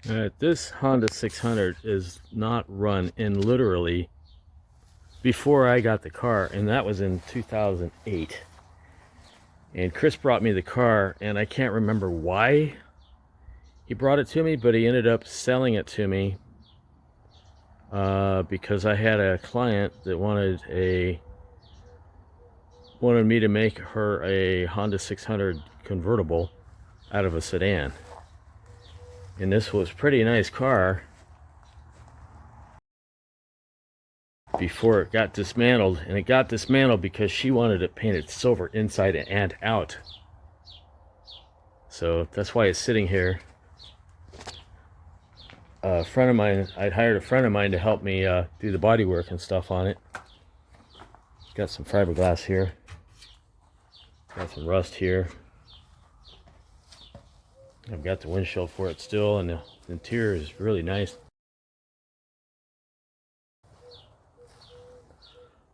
Alright, this Honda 600 is not run in literally before I got the car, and that was in 2008. And Chris brought me the car, and I can't remember why he brought it to me, but he ended up selling it to me because I had a client that wanted me to make her a Honda 600 convertible out of a sedan. And this was a pretty nice car before it got dismantled, and it got dismantled because she wanted it painted silver inside and out. So that's why it's sitting here. A friend of mine, I'd hired a friend of mine to help me do the body work and stuff on it. Got some fiberglass here, got some rust here. I've got the windshield for it still, and the interior is really nice.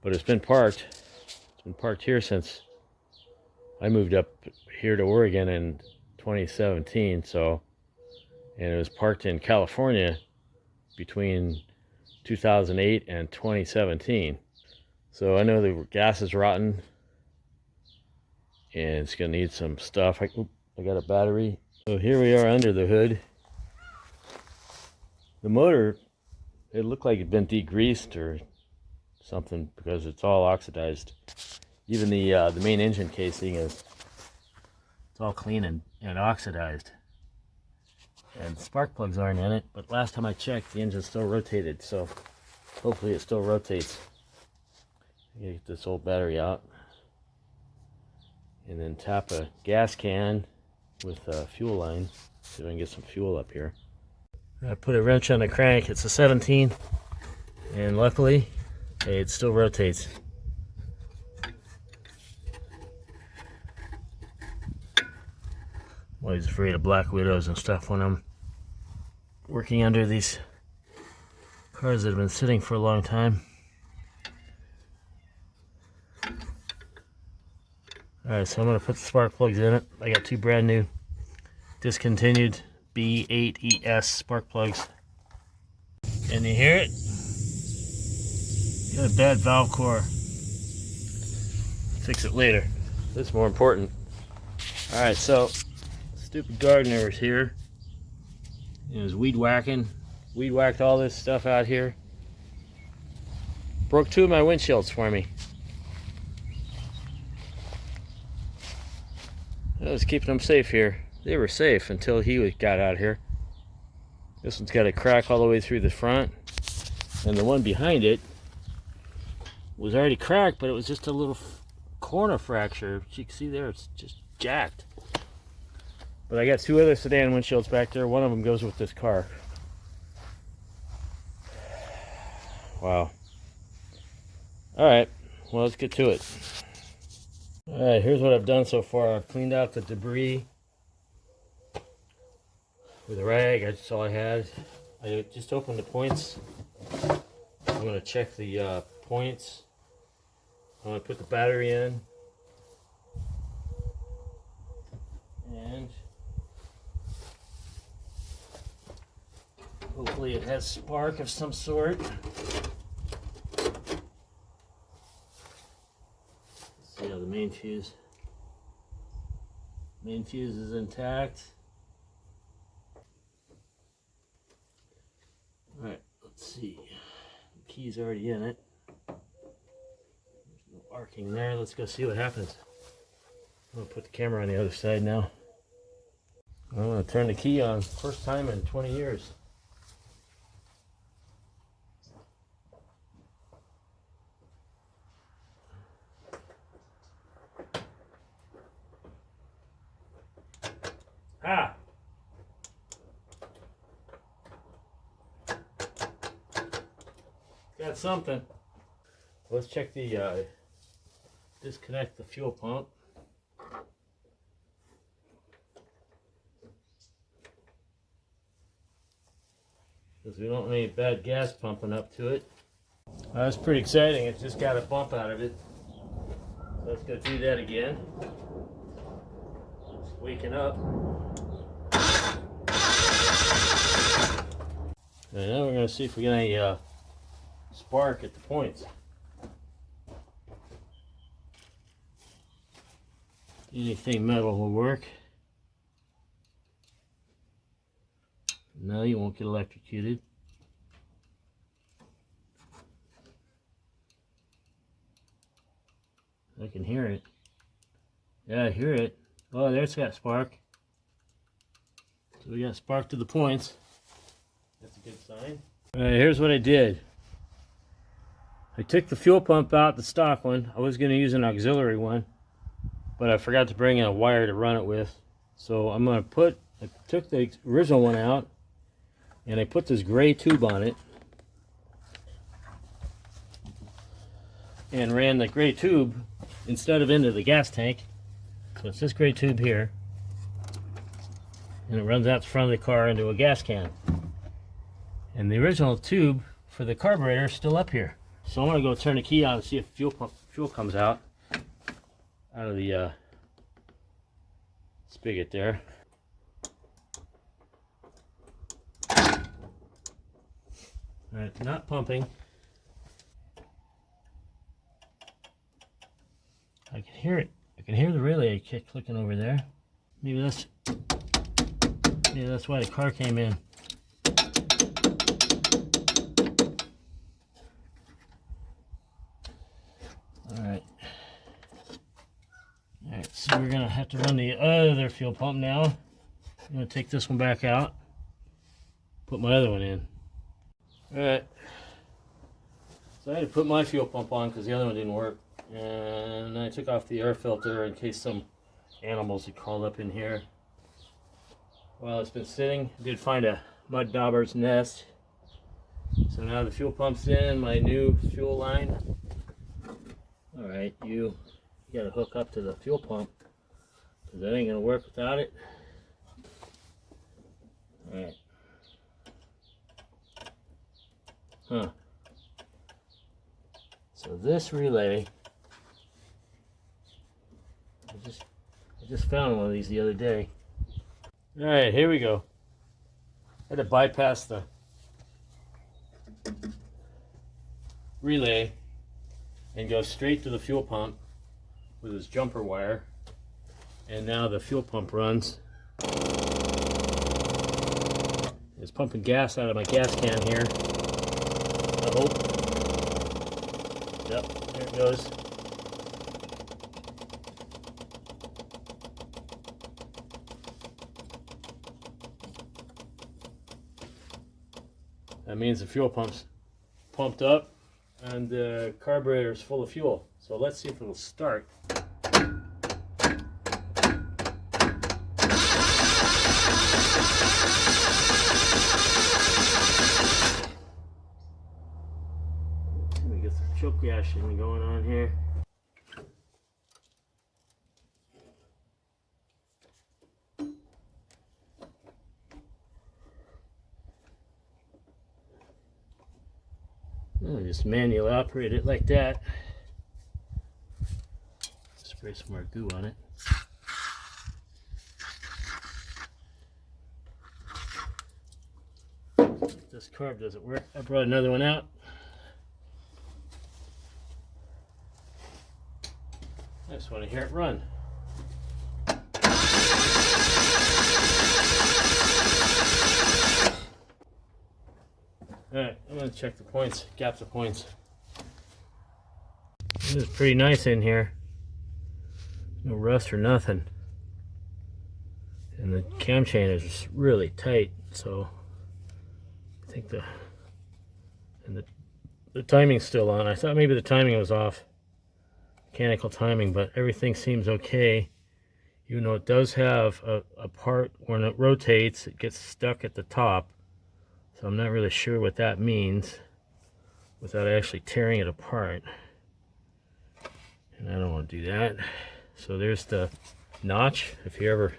But it's been parked. It's been parked here since I moved up here to Oregon in 2017. So, and it was parked in California between 2008 and 2017. So I know the gas is rotten, and it's gonna need some stuff. I got a battery. So here we are under the hood. The motor, it looked like it'd been degreased or something because it's all oxidized. Even the main engine casing it's all clean and oxidized. And spark plugs aren't in it, but last time I checked, the engine still rotated, so hopefully it still rotates. Get this old battery out, and then tap a gas can with a fuel line. See if I can get some fuel up here. I put a wrench on the crank. It's a 17, and luckily, hey, it still rotates. I'm always afraid of black widows and stuff when I'm working under these cars that have been sitting for a long time. Alright, so I'm going to put the spark plugs in it. I got two brand new discontinued B8ES spark plugs. And you hear it? Got a bad valve core. Fix it later. This is more important. Alright, so stupid gardener is here. He was weed whacking. Weed whacked all this stuff out here. Broke two of my windshields for me. I was keeping them safe here. They were safe until he got out here. This one's got a crack all the way through the front, and the one behind it was already cracked, but it was just a little corner fracture. You can see there, it's just jacked. But I got two other sedan windshields back there. One of them goes with this car. Wow. Alright, well, let's get to it. Alright, here's what I've done so far. I've cleaned out the debris with a rag. That's all I had. I just opened the points. I'm going to check the points. I'm going to put the battery in. And hopefully it has spark of some sort. Let's see how the main fuse. Main fuse is intact. Alright, let's see. The key's already in it. There's no arcing there. Let's go see what happens. I'm going to put the camera on the other side now. I'm going to turn the key on. First time in 20 years. Ah! Got something. Let's check the disconnect the fuel pump. Because we don't want any bad gas pumping up to it. That's pretty exciting. It just got a bump out of it. So let's go do that again. It's waking up. And now we're going to see if we get any spark at the points. Anything metal will work. No, you won't get electrocuted. I can hear it. Yeah, I hear it. Oh, there's got spark. So we got spark to the points. That's a good sign. Alright, here's what I did. I took the fuel pump out, the stock one. I was going to use an auxiliary one, but I forgot to bring in a wire to run it with. So I'm going to I took the original one out, and I put this gray tube on it, and ran the gray tube instead of into the gas tank. So it's this gray tube here, and it runs out the front of the car into a gas can. And the original tube for the carburetor is still up here. So I'm going to go turn the key on and see if fuel comes out of the spigot there. Alright, not pumping. I can hear it. I can hear the relay clicking over there. Maybe that's why the car came in. Alright, so we're going to have to run the other fuel pump now. I'm going to take this one back out, put my other one in. Alright, so I had to put my fuel pump on because the other one didn't work. And I took off the air filter in case some animals had crawled up in here. While it's been sitting, I did find a mud dauber's nest. So now the fuel pump's in, my new fuel line. Alright, you gotta hook up to the fuel pump because that ain't gonna work without it. Alright. Huh. So this relay, I just found one of these the other day. Alright, here we go. I had to bypass the relay and go straight to the fuel pump with this jumper wire. And now the fuel pump runs. It's pumping gas out of my gas can here. I hope. Yep, there it goes. That means the fuel pump's pumped up and the carburetor is full of fuel. So let's see if it'll start. Let me get some choke gashing going on here. I'll just manually operate it like that. Spray some more goo on it. If this carb doesn't work, I brought another one out. I just want to hear it run. Alright, I'm going to check the points, gaps of points. This is pretty nice in here. No rust or nothing. And the cam chain is just really tight, so I think the timing's still on. I thought maybe the timing was off. Mechanical timing, but everything seems okay. Even though it does have a part when it rotates, it gets stuck at the top. So I'm not really sure what that means without actually tearing it apart. And I don't want to do that. So there's the notch. If you're ever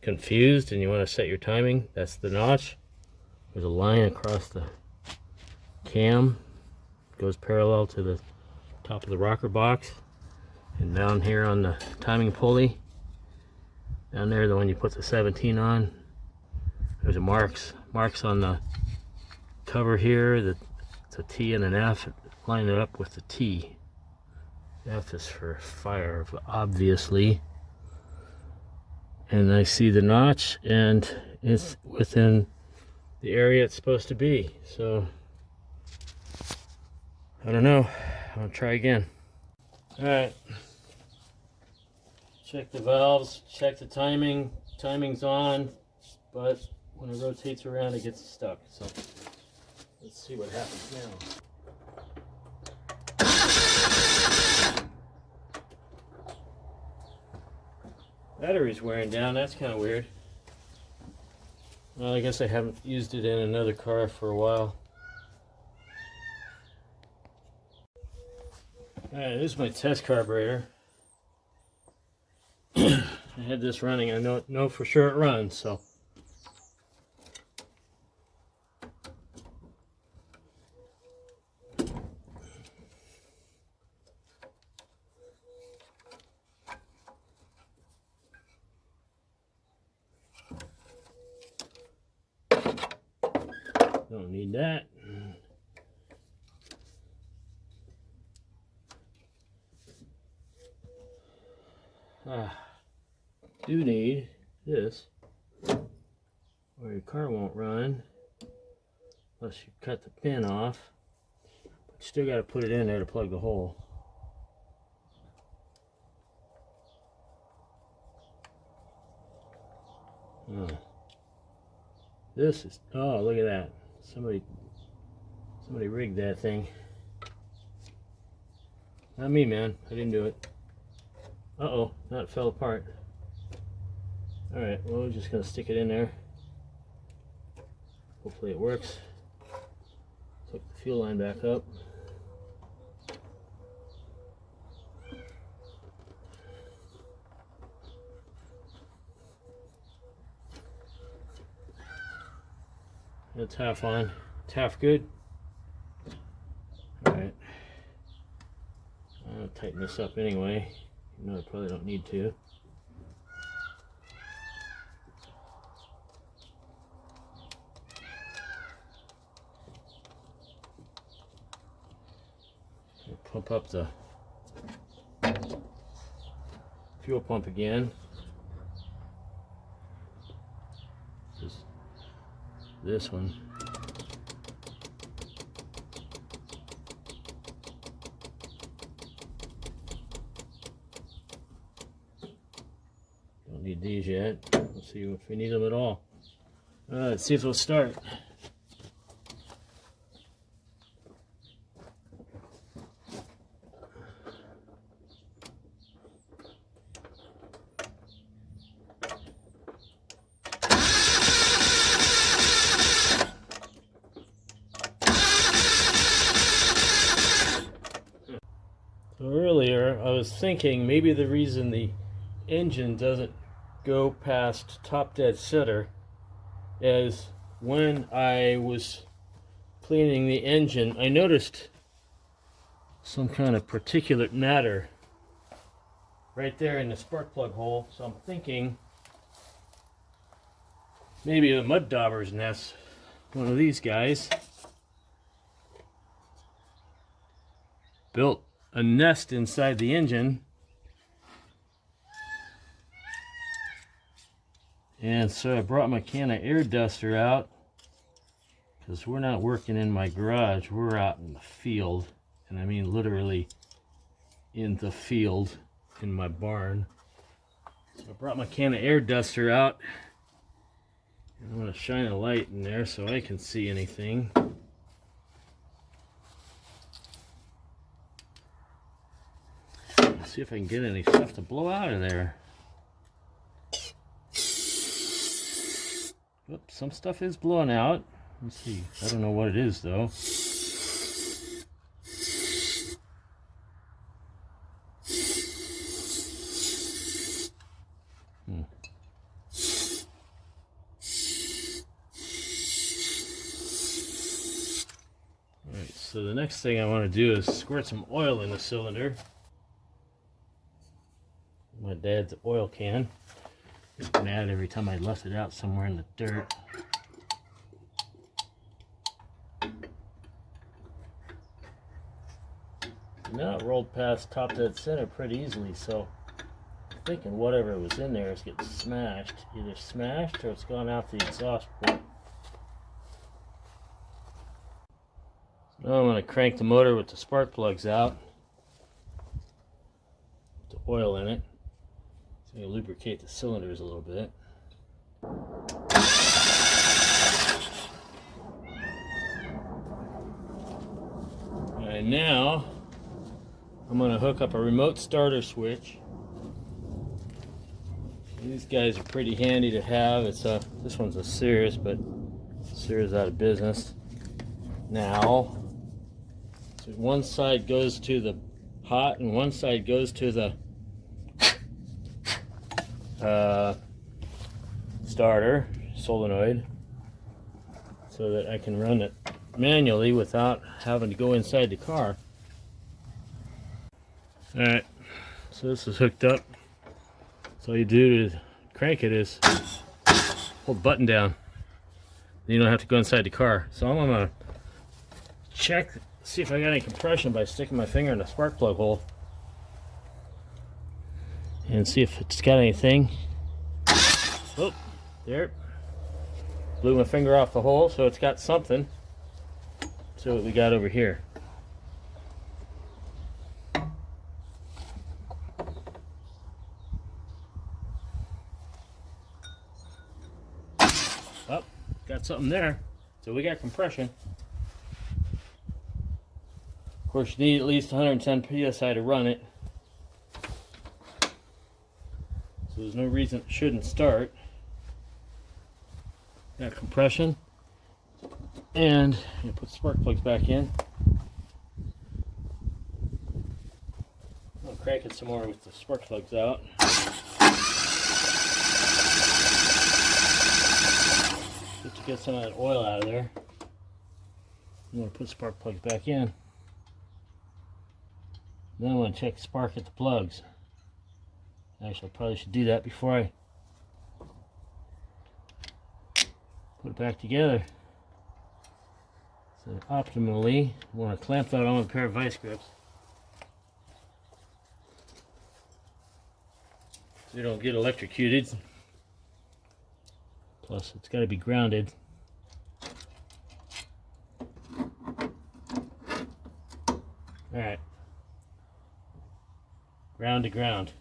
confused and you want to set your timing, that's the notch. There's a line across the cam. It goes parallel to the top of the rocker box. And down here on the timing pulley, down there, the one you put the 17 on, there's a marks on the cover here, it's a T and an F. Line it up with the T. F is for fire, obviously. And I see the notch, and it's within the area it's supposed to be. So I don't know. I'll try again. All right. Check the valves. Check the timing. Timing's on, but when it rotates around, it gets stuck. So let's see what happens now. Battery's wearing down. That's kind of weird. Well, I guess I haven't used it in another car for a while. Alright, this is my test carburetor. I had this running. I know for sure it runs, so. Don't need that. Do need this, or your car won't run unless you cut the pin off. But you still got to put it in there to plug the hole. This is, oh, look at that. Somebody rigged that thing. Not me, man. I didn't do it. Uh-oh, now it fell apart. Alright, well, we're just going to stick it in there. Hopefully it works. Hook the fuel line back up. It's half on. It's half good. Alright. I'll tighten this up anyway. You know, I probably don't need to. I'll pump up the fuel pump again. Just this one. Don't need these yet. Let's see if we need them at all. Let's see if it'll start. So earlier I was thinking maybe the reason the engine doesn't go past top dead center is when I was cleaning the engine, I noticed some kind of particulate matter right there in the spark plug hole. So I'm thinking maybe a mud dauber's nest, one of these guys, built a nest inside the engine. And so I brought my can of air duster out, because we're not working in my garage, we're out in the field, and I mean literally in the field in my barn. So I brought my can of air duster out, and I'm going to shine a light in there so I can see anything. Let's see if I can get any stuff to blow out of there. Oops, some stuff is blowing out. Let's see. I don't know what it is though. Alright, so the next thing I want to do is squirt some oil in the cylinder. My dad's oil can. Gets mad every time I left it out somewhere in the dirt. Now it rolled past top dead center pretty easily, so I'm thinking whatever was in there is getting smashed. Either smashed or it's gone out the exhaust port. So now I'm going to crank the motor with the spark plugs out. With the oil in it. So I'm going to lubricate the cylinders a little bit. And now I'm going to hook up a remote starter switch. These guys are pretty handy to have. This one's a Sears, but Sears out of business now. So one side goes to the hot and one side goes to the starter solenoid, so that I can run it manually without having to go inside the car. Alright, so this is hooked up. So all you do to crank it is hold the button down. Then you don't have to go inside the car. So I'm gonna check, see if I got any compression by sticking my finger in the spark plug hole and see if it's got anything. Oh, there. Blew my finger off the hole, so it's got something. So what we got over here. Oh, got something there. So we got compression. Of course, you need at least 110 psi to run it. So there's no reason it shouldn't start. Got compression. And you put spark plugs back in. I'll crank it some more with the spark plugs out. Just to get some of that oil out of there. I'm going to put spark plugs back in. Then I'm going to check spark at the plugs. Actually, I probably should do that before I put it back together. So optimally, I want to clamp that on with a pair of vice grips, so you don't get electrocuted. Plus, it's got to be grounded. Alright. Ground to ground.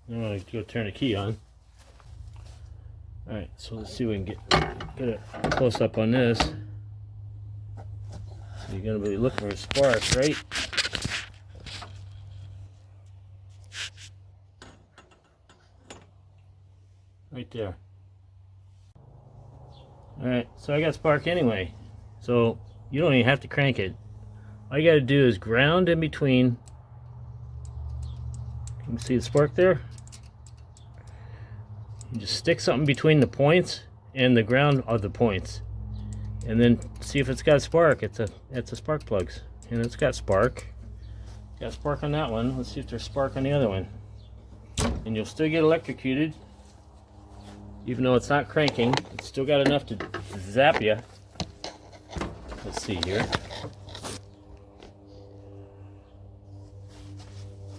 I'm going to go turn the key on. Alright, so let's see if we can get a close up on this. So you're going to be looking for a spark, right? Right there. Alright, so I got spark anyway. So you don't even have to crank it. All you got to do is ground in between. You can see the spark there? You just stick something between the points and the ground of the points, and then see if it's got spark. It's a spark plugs, and it's got spark. Got spark on that one. Let's see if there's spark on the other one. And you'll still get electrocuted, even though it's not cranking. It's still got enough to zap you. Let's see here.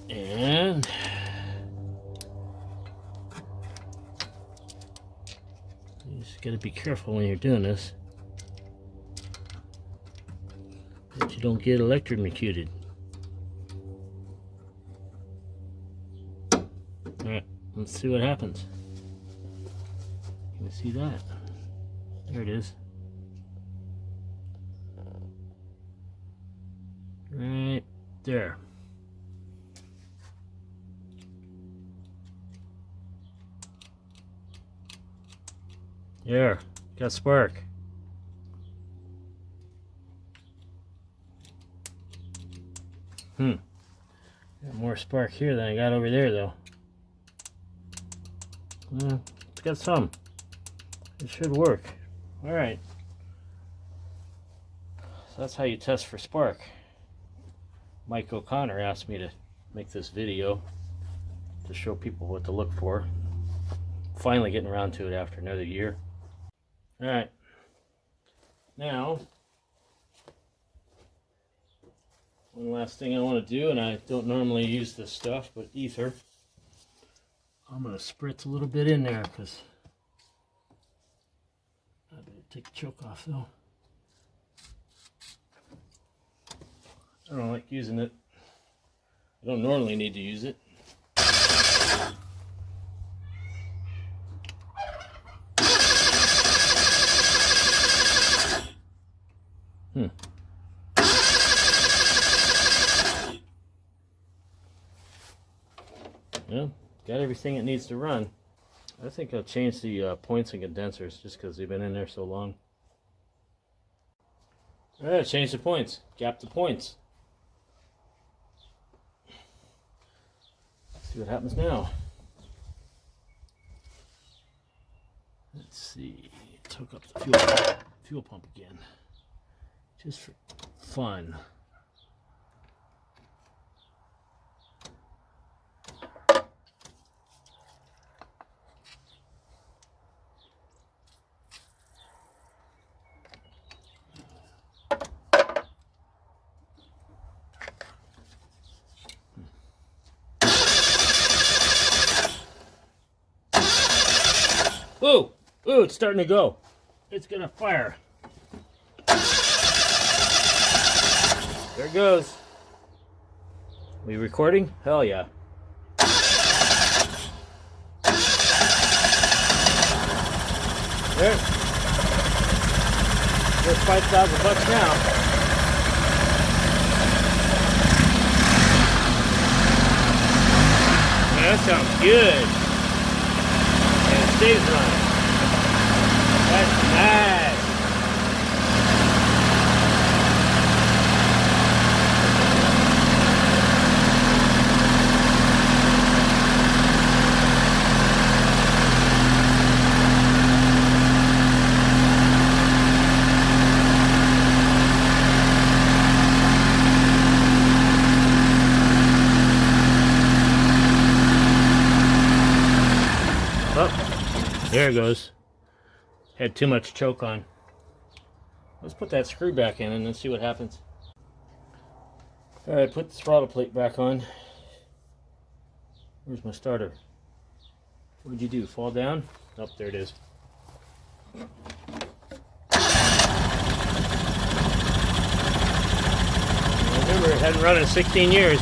And you just got to be careful when you're doing this, that you don't get electrocuted. Alright, let's see what happens. Can you see that? There it is. Right there. There, got spark. Got more spark here than I got over there, though. It's got some. It should work. All right. So that's how you test for spark. Mike O'Connor asked me to make this video to show people what to look for. Finally getting around to it after another year. All right. Now, One last thing I want to do, and I don't normally use this stuff, but ether. I'm going to spritz a little bit in there because I better take the choke off though. I don't like using it. I don't normally need to use it. Yeah, got everything it needs to run. I think I'll change the points and condensers just because they've been in there so long. Alright, change the points. Gap the points. Let's see what happens now. Let's see. Let's hook up the fuel pump again. Just for fun. Ooh! Ooh, it's starting to go. It's gonna fire. There it goes. We recording? Hell yeah. There. There's $5,000 now. Man, that sounds good. And it stays running. That's nice. Oh, there it goes. Had too much choke on. Let's put that screw back in and then see what happens. Alright, put the throttle plate back on. Where's my starter? What did you do? Fall down? Oh, there it is. Remember, it hadn't run in 16 years.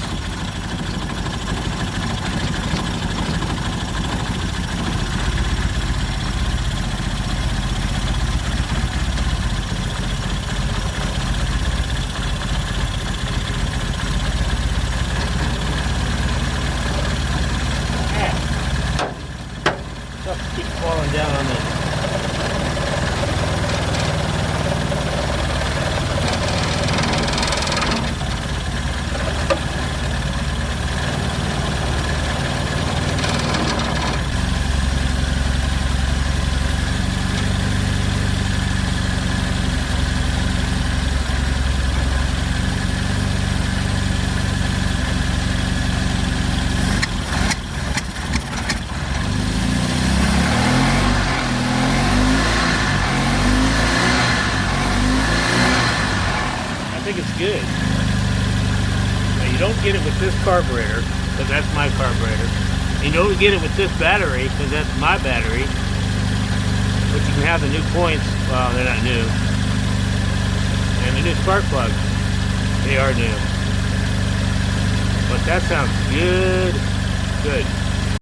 Keep falling down on me. I think it's good. Now, you don't get it with this carburetor, because that's my carburetor. You don't get it with this battery, because that's my battery. But you can have the new points. Well, they're not new. And the new spark plugs, they are new. But that sounds good. Good.